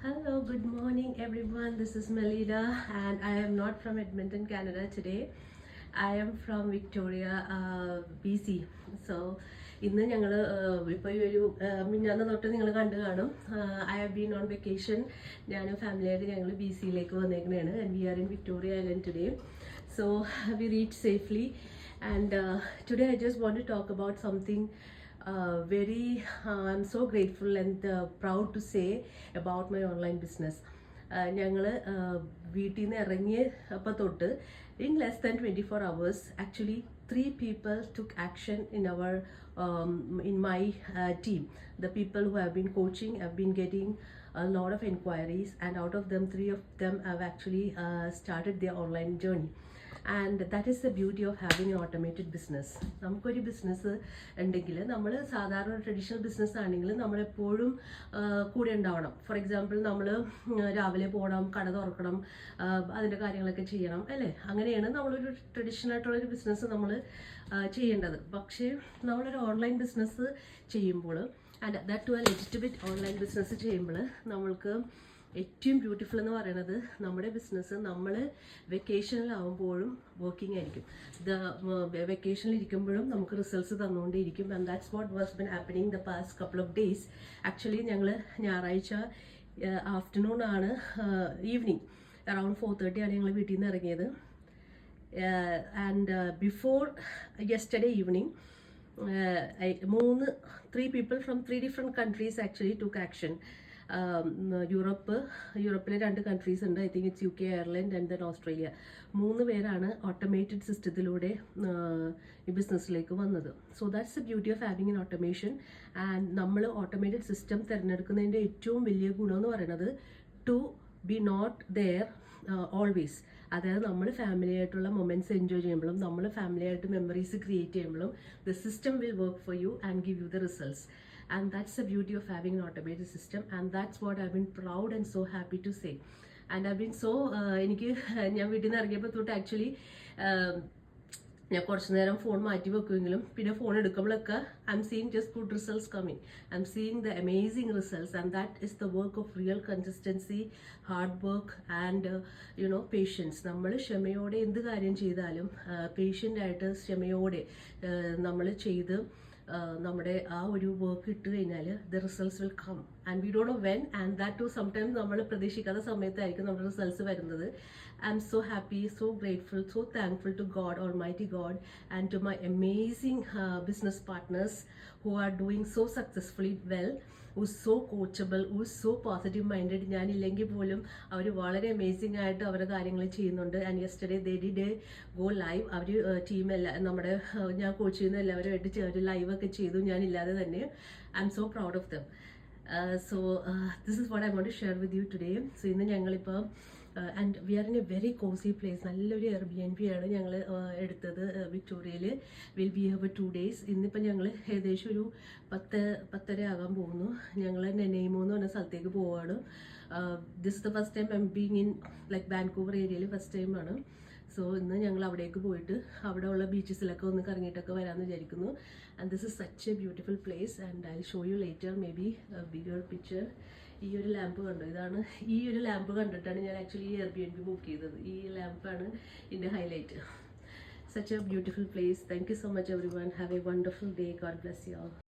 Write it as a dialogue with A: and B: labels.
A: Hello, good morning everyone. This is Melida and I am not from Edmonton, Canada today. I am from Victoria, BC. So, ഇന്ന് ഞങ്ങൾ ഇപ്പോൾ ഈ ഒരു മിഞ്ഞാന്ന് തൊട്ട് നിങ്ങൾ കണ്ടു കാണും. I have been on vacation. ഞാനും ഫാമിലിയായിട്ട് ഞങ്ങൾ ബി സിയിലേക്ക് വന്നേക്കുന്നതാണ് and we are in Victoria island today. So we reach safely and today I just want to talk about something I'm so grateful and proud to say about my online business. ഞങ്ങൾ വീട്ടിൽ നിന്ന് ഇറങ്ങിയപ്പോൾ തൊട്ട് in less than 24 hours actually 3 people took action in my team. The people who have been coaching have been getting a lot of inquiries, and out of them 3 of them have actually started their online journey. And that is the beauty of having an automated business. നമുക്കൊരു business ഉണ്ടെങ്കിൽ നമ്മൾ സാധാരണ traditional business ആണെങ്കിൽ നമ്മളെപ്പോഴും കൂടെ ഉണ്ടാവണം. For example നമ്മൾ രാവിലെ പോകണം, കട തുറക്കണം, അതിൻ്റെ കാര്യങ്ങളൊക്കെ ചെയ്യണം അല്ലേ. അങ്ങനെയാണ് നമ്മളൊരു ട്രഡീഷണൽ ആയിട്ടുള്ളൊരു ബിസിനസ് നമ്മൾ ചെയ്യേണ്ടത്. പക്ഷേ നമ്മളൊരു ഓൺലൈൻ ബിസിനസ് ചെയ്യുമ്പോൾ and that too a legitimate online business ചെയ്യുമ്പോൾ നമ്മൾക്ക് ഏറ്റവും ബ്യൂട്ടിഫുൾ എന്ന് പറയുന്നത് നമ്മുടെ ബിസിനസ് നമ്മൾ വെക്കേഷനിലാവുമ്പോഴും വർക്കിംഗ് ആയിരിക്കും. വെക്കേഷനിൽ ഇരിക്കുമ്പോഴും നമുക്ക് റിസൾട്ട്സ് തന്നുകൊണ്ടേയിരിക്കും. And that's what was been happening the past couple of days. Actually ഞങ്ങൾ ഞായറാഴ്ച ആഫ്റ്റർനൂൺ ആണ്, ഈവനിങ് അറൗണ്ട് 4:30 ആണ് ഞങ്ങൾ വീട്ടിൽ നിന്ന് ഇറങ്ങിയത്. And before yesterday evening 3 people from 3 different countries actually took action. യൂറോപ്പിലെ 2 കൺട്രീസ് ഉണ്ട്. I think it's UK, Ireland and then Australia. 3 പേരാണ് ഓട്ടോമേറ്റഡ് സിസ്റ്റത്തിലൂടെ ഈ ബിസിനസ്സിലേക്ക് വന്നത്. So that's the beauty of having an automation. And നമ്മൾ ഓട്ടോമേറ്റഡ് സിസ്റ്റം തിരഞ്ഞെടുക്കുന്നതിൻ്റെ ഏറ്റവും വലിയ ഗുണം എന്ന് പറയുന്നത് to be not there always. അതായത് നമ്മൾ ഫാമിലി ആയിട്ടുള്ള മൊമെന്റ്സ് എൻജോയ് ചെയ്യുമ്പോഴും നമ്മൾ ഫാമിലി ആയിട്ട് മെമ്മറീസ് ക്രിയേറ്റ് ചെയ്യുമ്പോഴും the system will work for you and give you the results. And that's the beauty of having an automated system, and that's what I've been proud and so happy to say. And I've been so എനിക്ക് ഞാൻ വീട്ടിൽ നിന്ന് ഇറങ്ങിയപ്പോൾ തൊട്ട് actually ഞാൻ കുറച്ച് നേരം phone മാറ്റി വെക്കുമെങ്കിലും പിന്നെ ഫോൺ എടുക്കുമ്പോഴൊക്കെ I'm seeing just good results coming. I'm seeing the amazing results, and that is the work of real consistency, hard work and patience. നമ്മൾ ക്ഷമയോടെ എന്ത് കാര്യം ചെയ്താലും പേഷ്യൻ്റായിട്ട് ക്ഷമയോടെ നമ്മൾ ചെയ്ത് നമ്മുടെ ആ ഒരു വർക്ക് ഇട്ട് കഴിഞ്ഞാൽ the results will come and we don't know when, and that too sometimes നമ്മൾ പ്രതീക്ഷിക്കാത്ത സമയത്തായിരിക്കും നമ്മുടെ റിസൾട്ട്സ് വരുന്നത്. I'm so happy, so grateful, so thankful to God, almighty God, and to my amazing business partners who are doing so successfully well, who is so coachable, who is so positive minded. ഞാനില്ലെങ്കിൽ പോലും അവർ വളരെ amazing ആയിട്ട് അവരുടെ കാര്യങ്ങൾ ചെയ്യുന്നുണ്ട്. And yesterday they did go live. അവർ ടീമെല്ലാം നമ്മുടെ ഞാൻ കോച്ച് ചെയ്യുന്ന എല്ലാവരുമായിട്ട് അവർ ലൈവൊക്കെ ചെയ്തു ഞാനില്ലാതെ തന്നെ. I'm so proud of them. So this is what I want to share with you today. So ഇന്ന് ഞങ്ങളിപ്പോൾ and we are in a very cosy place. നല്ലൊരു Airbnb ആണ് ഞങ്ങൾ എടുത്തത് വിക്ടോറിയയിൽ. Will be here 2 days. ഇന്നിപ്പോൾ ഞങ്ങൾ ഏകദേശം ഒരു 10:30 ആകാൻ പോകുന്നു. ഞങ്ങൾ നെനൈമോ എന്ന് പറഞ്ഞ സ്ഥലത്തേക്ക് പോവുകയാണ്. This is the first time I M being in like Vancouver ഏരിയയിൽ ഫസ്റ്റ് ടൈമാണ്. സോ ഇന്ന് ഞങ്ങൾ അവിടേക്ക് പോയിട്ട് അവിടെ ഉള്ള ബീച്ചസിലൊക്കെ ഒന്ന് കറങ്ങിയിട്ടൊക്കെ വരാമെന്ന് വിചാരിക്കുന്നു. And this is such A beautiful place and I will show you later may be bigger picture. ഈ ഒരു ലാമ്പ് കണ്ടു, ഇതാണ് ഈ ഒരു ലാമ്പ് കണ്ടിട്ടാണ് ഞാൻ ആക്ച്വലി Airbnb ബുക്ക് ചെയ്തത്. ഈ ലാമ്പാണ് ഇതിൻ്റെ highlight. Such A beautiful place. Thank you so much every one. Have A wonderful day. God bless you all.